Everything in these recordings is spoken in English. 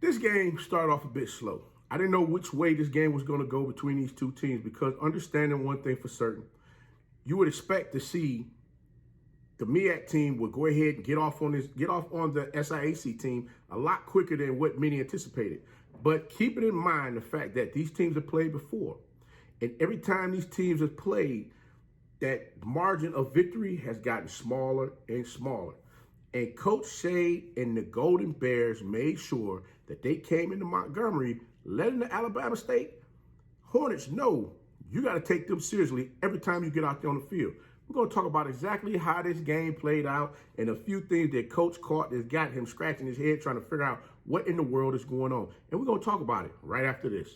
This game started off a bit slow. I didn't know which way this game was going to go between these two teams because understanding one thing for certain, you would expect to see the SIAC team would go ahead and get off on the SIAC team a lot quicker than what many anticipated. But keeping in mind the fact that these teams have played before, and every time these teams have played, that margin of victory has gotten smaller and smaller. And Coach Shea and the Golden Bears made sure that they came into Montgomery, letting the Alabama State Hornets know you got to take them seriously every time you get out there on the field. We're going to talk about exactly how this game played out and a few things that Coach caught that got him scratching his head trying to figure out what in the world is going on. And we're going to talk about it right after this.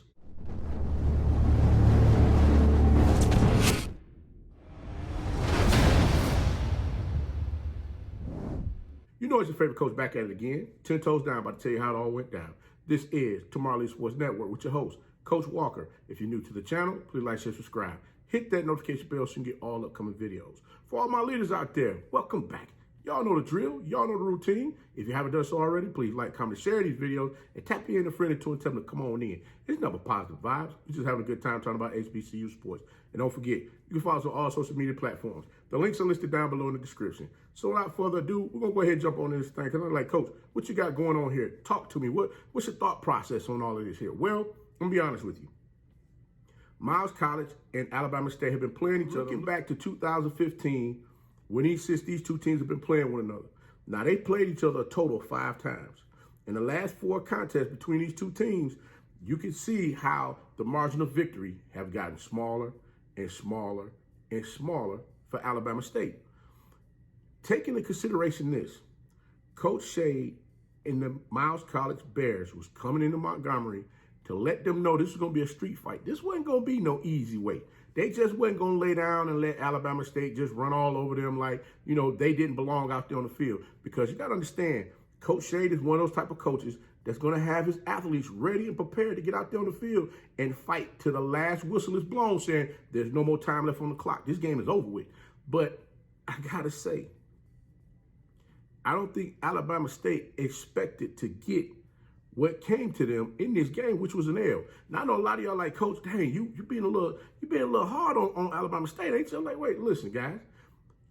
You know it's your favorite coach back at it again. 10 toes down, about to tell you how it all went down. This is Tomorrow's Sports Network with your host, Coach Walker. If you're new to the channel, please like, share, subscribe. Hit that notification bell so you can get all upcoming videos. For all my leaders out there, welcome back. Y'all know the drill. Y'all know the routine. If you haven't done so already, please like, comment, share these videos, and tap in a friend or two and tell them to come on in. It's never positive vibes. We're just having a good time talking about HBCU sports. And don't forget, you can follow us on all social media platforms. The links are listed down below in the description. So without further ado, we're going to go ahead and jump on this thing. Because I'm like, Coach, what you got going on here? Talk to me. What's your thought process on all of this here? Well, I'm going to be honest with you. Miles College and Alabama State have been playing each other. Looking back to 2015, since these two teams have been playing one another. Now, they played each other a total of 5 times. In the last 4 contests between these two teams, you can see how the margin of victory have gotten smaller and smaller and smaller for Alabama State. Taking into consideration this, Coach Shea and the Miles College Bears was coming into Montgomery to let them know this was going to be a street fight. This wasn't going to be no easy way. They just wasn't going to lay down and let Alabama State just run all over them like, they didn't belong out there on the field. Because you got to understand, Coach Shea is one of those type of coaches that's going to have his athletes ready and prepared to get out there on the field and fight till the last whistle is blown, saying there's no more time left on the clock. This game is over with. But I got to say, I don't think Alabama State expected to get what came to them in this game, which was an L. Now, I know a lot of y'all like, Coach, dang, you being a little hard on Alabama State, ain't you? I'm like, wait, listen, guys,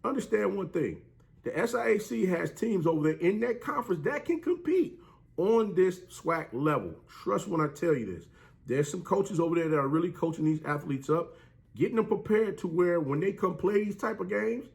understand one thing. The SIAC has teams over there in that conference that can compete on this SWAC level. Trust when I tell you this. There's some coaches over there that are really coaching these athletes up, getting them prepared to where when they come play these type of games,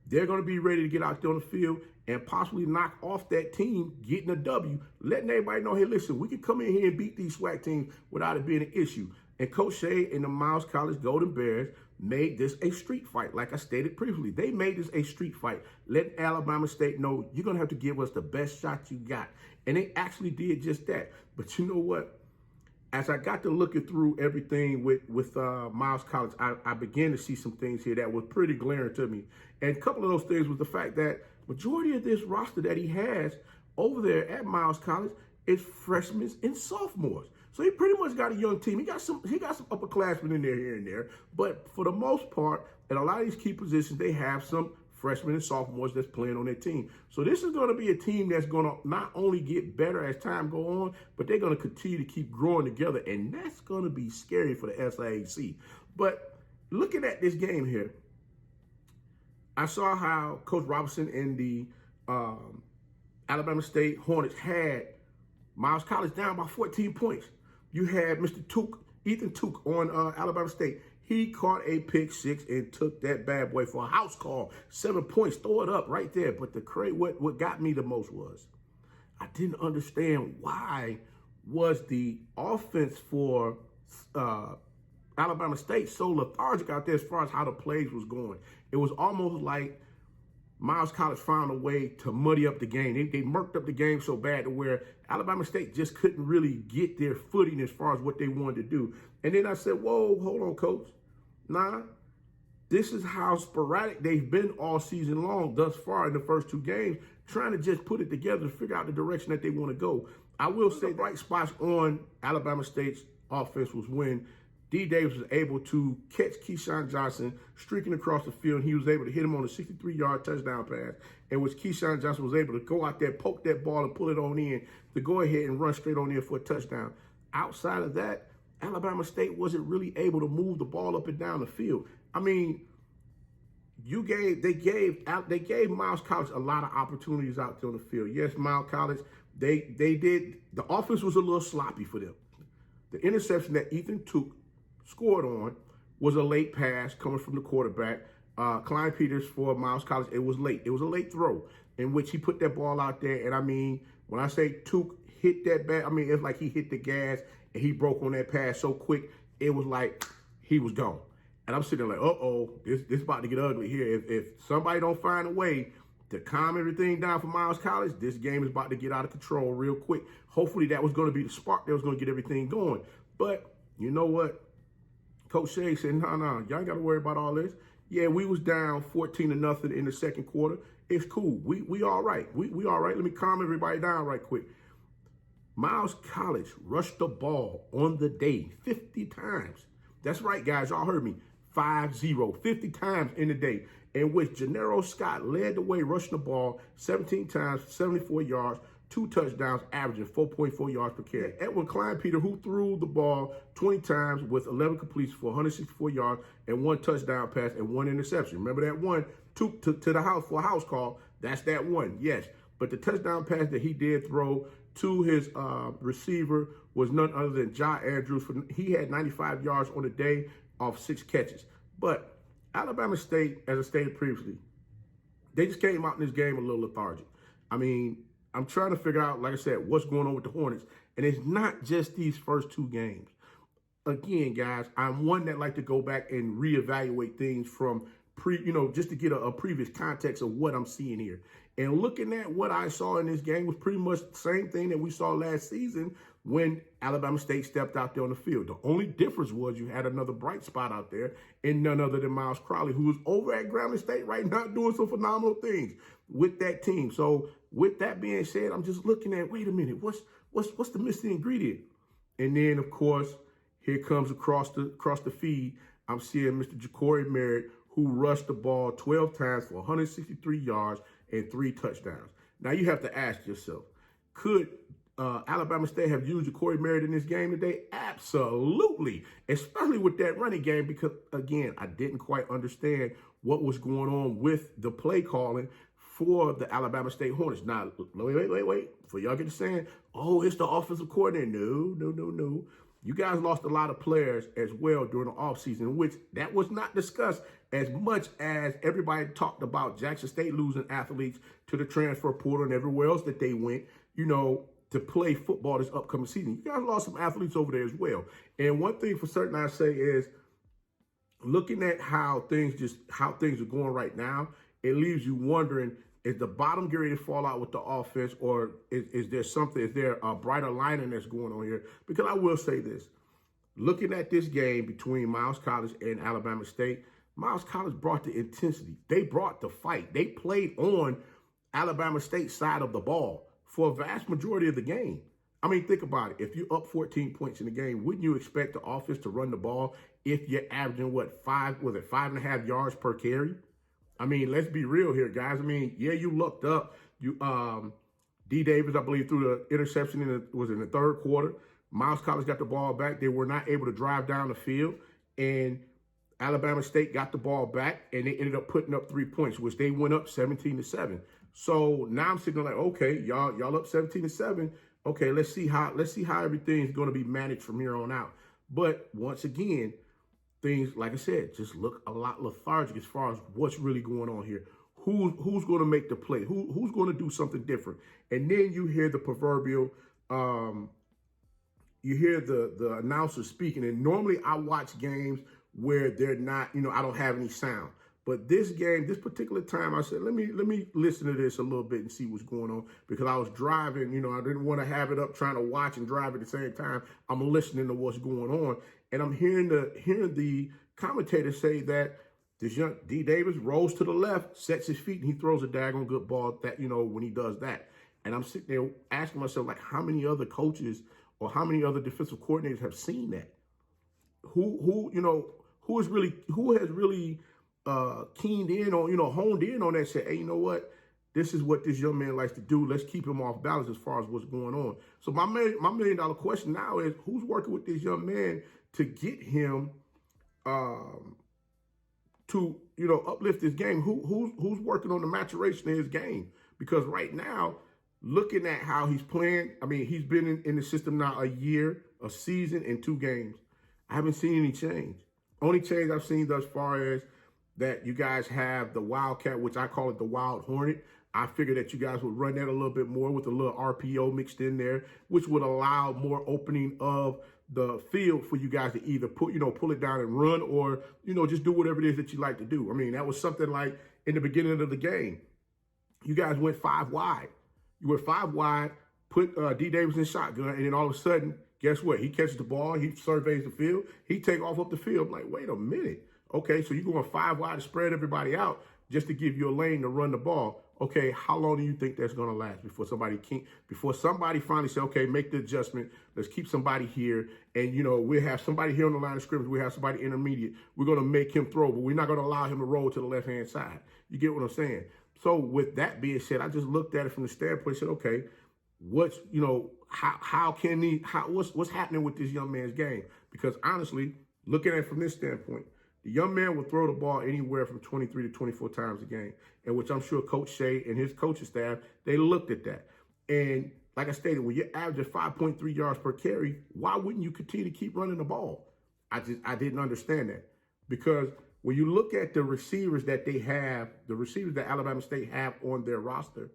they're going to be ready to get out there on the field and possibly knock off that team, getting a W, letting everybody know, hey, listen, we can come in here and beat these SWAC teams without it being an issue. And Coach Shea and the Miles College Golden Bears made this a street fight. Like I stated previously, they made this a street fight, letting Alabama State know you're going to have to give us the best shot you got. And they actually did just that. But you know what? As I got to looking through everything with Miles College, I began to see some things here that was pretty glaring to me. And a couple of those things was the fact that majority of this roster that he has over there at Miles College is freshmen and sophomores. So he pretty much got a young team. He got some upperclassmen in there here and there. But for the most part, at a lot of these key positions, they have some freshmen and sophomores that's playing on their team. So this is going to be a team that's going to not only get better as time go on, but they're going to continue to keep growing together. And that's going to be scary for the SIAC. But looking at this game here, I saw how Coach Robinson and the Alabama State Hornets had Miles College down by 14 points. You had Mr. Ethan Took on Alabama State. He caught a pick 6 and took that bad boy for a house call. 7 points, throw it up right there. But what got me the most was I didn't understand why was the offense for Alabama State so lethargic out there as far as how the plays was going. It was almost like Miles College found a way to muddy up the game. They murked up the game so bad to where Alabama State just couldn't really get their footing as far as what they wanted to do. And then I said, whoa, hold on, Coach. Nah, this is how sporadic they've been all season long thus far in the first 2 games, trying to just put it together to figure out the direction that they want to go. I will say bright spots on Alabama State's offense was when D. Davis was able to catch Keyshawn Johnson streaking across the field. He was able to hit him on a 63-yard touchdown pass, in which Keyshawn Johnson was able to go out there, poke that ball, and pull it on in to go ahead and run straight on in for a touchdown. Outside of that, Alabama State wasn't really able to move the ball up and down the field. I mean, they gave Miles College a lot of opportunities out there on the field. Yes, Miles College, they did. The offense was a little sloppy for them. The interception that Ethan Took scored on was a late pass coming from the quarterback, Klein Peters, for Miles College. It was late. It was a late throw in which he put that ball out there. And I mean, when I say Took hit that bat, I mean, it's like he hit the gas and he broke on that pass so quick, it was like he was gone. And I'm sitting there like, uh-oh, this about to get ugly here. If somebody don't find a way to calm everything down for Miles College, this game is about to get out of control real quick. Hopefully that was going to be the spark that was going to get everything going. But you know what? Coach Shea said, no, y'all ain't got to worry about all this. Yeah, we was down 14-0 in the second quarter. It's cool. We all right. We all right. Let me calm everybody down right quick. Miles College rushed the ball on the day 50 times. That's right, guys. Y'all heard me. 50 times in the day, in which Gennaro Scott led the way rushing the ball 17 times, 74 yards, 2 touchdowns, averaging 4.4 yards per carry. Edwin Klein Peter, who threw the ball 20 times with 11 completions for 164 yards and 1 touchdown pass and 1 interception. Remember that one to the house for a house call? That's that one, yes. But the touchdown pass that he did throw to his receiver was none other than Ja Andrews. He had 95 yards on the day off 6 catches. But Alabama State, as I stated previously, they just came out in this game a little lethargic. I mean, I'm trying to figure out, like I said, what's going on with the Hornets. And it's not just these first 2 games. Again, guys, I'm one that like to go back and reevaluate things from just to get a previous context of what I'm seeing here. And looking at what I saw in this game was pretty much the same thing that we saw last season when Alabama State stepped out there on the field. The only difference was you had another bright spot out there and none other than Miles Crowley, who is over at Grambling State right now doing some phenomenal things with that team. So with that being said, I'm just looking at, wait a minute, what's the missing ingredient? And then, of course, here comes across the feed, I'm seeing Mr. Ja'Cory Merritt, who rushed the ball 12 times for 163 yards and 3 touchdowns. Now you have to ask yourself, could Alabama State have used Ja'Cory Merritt in this game today? Absolutely, especially with that running game, because, again, I didn't quite understand what was going on with the play calling for the Alabama State Hornets. Now, wait. For y'all get to saying, oh, it's the offensive coordinator. No. You guys lost a lot of players as well during the offseason, which that was not discussed as much as everybody talked about Jackson State losing athletes to the transfer portal and everywhere else that they went, to play football this upcoming season. You guys lost some athletes over there as well. And one thing for certain I say is, looking at how things are going right now, it leaves you wondering, is the bottom getting ready to fall out with the offense, or is there a brighter lining that's going on here? Because I will say this, looking at this game between Miles College and Alabama State, Miles College brought the intensity. They brought the fight. They played on Alabama State's side of the ball for a vast majority of the game. I mean, think about it. If you're up 14 points in the game, wouldn't you expect the offense to run the ball if you're averaging, 5.5 yards per carry? I mean, let's be real here, guys. I mean, yeah, you looked up. D. Davis, I believe, threw the interception in the third quarter. Miles College got the ball back. They were not able to drive down the field. And Alabama State got the ball back, and they ended up putting up 3 points, which they went up 17-7. So now I'm sitting there like, okay, y'all up 17-7. Okay, let's see how everything's going to be managed from here on out. But once again, things, like I said, just look a lot lethargic as far as what's really going on here. Who's going to make the play? Who's going to do something different? And then you hear the proverbial, you hear the announcer speaking. And normally I watch games where they're not, I don't have any sound. But this game, this particular time, I said, let me listen to this a little bit and see what's going on, because I was driving, I didn't want to have it up trying to watch and drive at the same time. I'm listening to what's going on, and I'm hearing the commentator say that this young D. Davis rolls to the left, sets his feet, and he throws a daggone good ball that, when he does that. And I'm sitting there asking myself, like, how many other coaches or how many other defensive coordinators have seen that? who has really keened in on, honed in on that, said, hey, you know what? This is what this young man likes to do. Let's keep him off balance as far as what's going on. So my $1 million question now is, who's working with this young man to get him to uplift his game? Who's working on the maturation of his game? Because right now, looking at how he's playing, I mean, he's been in the system now a year, a season, and 2 games. I haven't seen any change. Only change I've seen thus far is that you guys have the Wildcat, which I call it the Wild Hornet. I figured that you guys would run that a little bit more with a little RPO mixed in there, which would allow more opening of the field for you guys to either pull it down and run, or, just do whatever it is that you like to do. I mean, that was something like in the beginning of the game. You guys went 5 wide. You went 5 wide, put D. Davis in shotgun, and then all of a sudden, guess what? He catches the ball, he surveys the field, he take off up the field. I'm like, wait a minute. Okay, so you're going 5 wide to spread everybody out just to give you a lane to run the ball. Okay, how long do you think that's going to last before somebody finally say, okay, make the adjustment, let's keep somebody here, and we'll have somebody here on the line of scrimmage, we'll have somebody intermediate, we're going to make him throw, but we're not going to allow him to roll to the left-hand side. You get what I'm saying? So with that being said, I just looked at it from the standpoint and said, okay, what's happening with this young man's game? Because honestly, looking at it from this standpoint, the young man will throw the ball anywhere from 23 to 24 times a game, and which I'm sure Coach Shea and his coaching staff, they looked at that. And like I stated, when you're averaging 5.3 yards per carry, why wouldn't you continue to keep running the ball? I didn't understand that. Because when you look at the receivers that they have, the receivers that Alabama State have on their roster,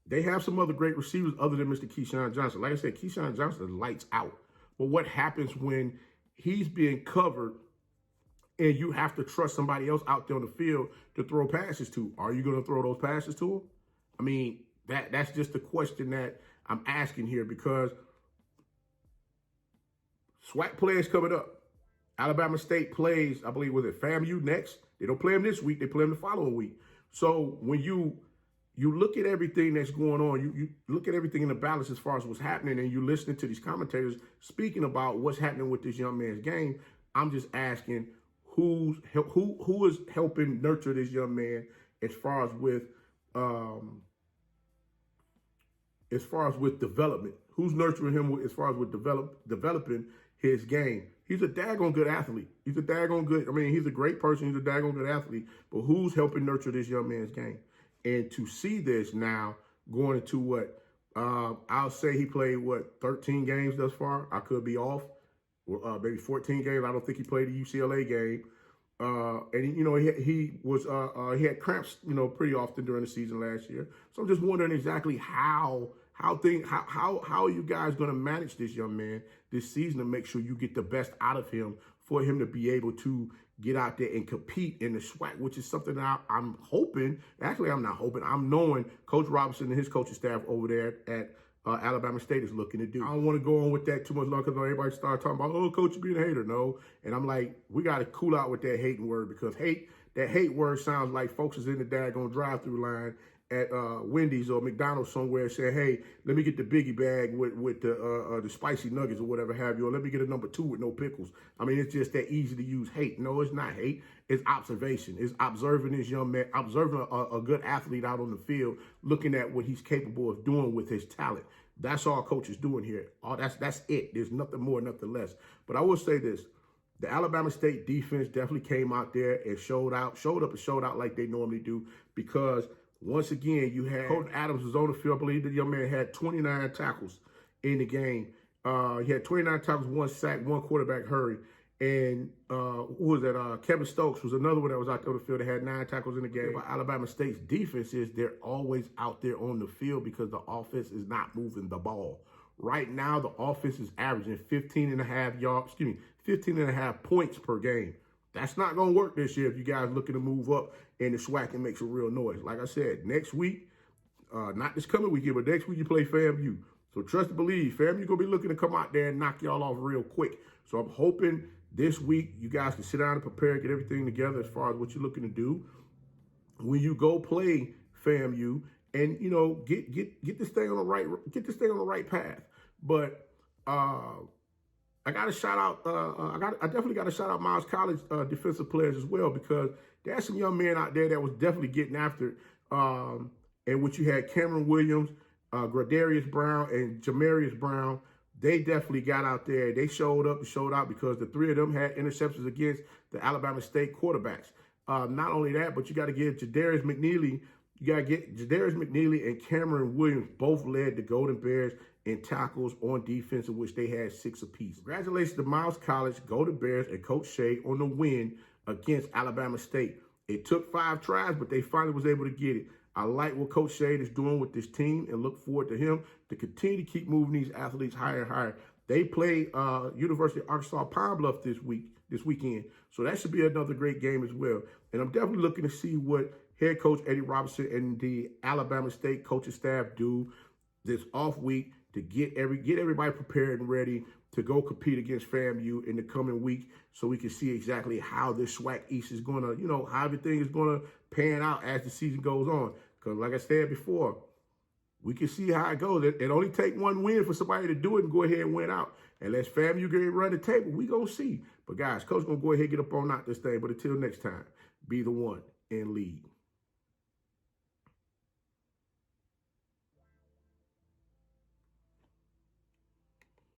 they have some other great receivers other than Mr. Keyshawn Johnson. Like I said, Keyshawn Johnson is lights out. But what happens when he's being covered and you have to trust somebody else out there on the field to throw passes to? Are you going to throw those passes to him? I mean, that's just the question that I'm asking here, because SWAC players coming up. Alabama State plays, I believe, was it FAMU next? They don't play them this week. They play them the following week. So when you look at everything that's going on, you look at everything in the balance as far as what's happening, and you listening to these commentators speaking about what's happening with this young man's game, I'm just asking, who is helping nurture this young man as far as with development? Who's nurturing him as far as with developing his game? He's a daggone good athlete. He's a great person. He's a daggone good athlete. But who's helping nurture this young man's game? And to see this now going into what, I'll say he played, 13 games thus far? I could be off. Maybe 14 games. I don't think he played the UCLA game. And he had cramps, pretty often during the season last year. So I'm just wondering exactly how are you guys going to manage this young man this season to make sure you get the best out of him for him to be able to get out there and compete in the SWAC, which is something that I'm hoping. Actually, I'm not hoping. I'm knowing Coach Robinson and his coaching staff over there at Alabama State is looking to do. I don't want to go on with that too much longer, because everybody started talking about, oh, Coach, you being a hater. No. And I'm like, we got to cool out with that hating word, because that hate word sounds like folks is in the daggone drive-through line at Wendy's or McDonald's somewhere saying, hey, let me get the biggie bag with the spicy nuggets or whatever have you, or let me get a number 2 with no pickles. I mean, it's just that easy to use hate. No, it's not hate. It's observation. It's observing this young man, observing a good athlete out on the field, looking at what he's capable of doing with his talent. That's all coach is doing here. That's it. There's nothing more, nothing less. But I will say this. The Alabama State defense definitely came out there and showed up and showed out like they normally do, because once again, you had Colton Adams was on the field. I believe the young man had 29 tackles in the game. He had 29 tackles, 1 sack, 1 quarterback hurry. And who was that? Kevin Stokes was another one that was out there on the field that had 9 tackles in the game. But Alabama State's defense is they're always out there on the field because the offense is not moving the ball. Right now, the offense is averaging 15.5 points per game. That's not going to work this year if you guys looking to move up in the SWAC and make some real noise. Like I said, next week, not this coming weekend, but next week you play FAMU. So trust and believe, FAMU going to be looking to come out there and knock y'all off real quick. So I'm hoping this week you guys can sit down and prepare, get everything together as far as what you're looking to do when you go play FAMU, and get this thing on the right path. But I got to shout out. I definitely got to shout out Miles College defensive players as well, because there's some young men out there that was definitely getting after it. And what you had Cameron Williams, Gradarius Brown, and Jamarius Brown. They definitely got out there. They showed up and showed out, because the three of them had interceptions against the Alabama State quarterbacks. Not only that, but you got to give Jadarius McNeely. You got to get Jadarius McNeely and Cameron Williams both led the Golden Bears in tackles on defense, in which they had 6 apiece. Congratulations to Miles College, Golden Bears, and Coach Shea on the win against Alabama State. It took 5 tries, but they finally was able to get it. I like what Coach Shea is doing with this team, and look forward to him to continue to keep moving these athletes higher and higher. They play University of Arkansas Pine Bluff this weekend, so that should be another great game as well. And I'm definitely looking to see what head coach Eddie Robinson and the Alabama State coaching staff do this off week to get everybody prepared and ready to go compete against FAMU in the coming week, so we can see exactly how this SWAC East is going to, how everything is going to pan out as the season goes on. Because like I said before, we can see how it goes. It only take one win for somebody to do it and go ahead and win out. Unless FAMU get run the table, we going to see. But guys, Coach going to go ahead and get up on out this thing. But until next time, be the one and lead.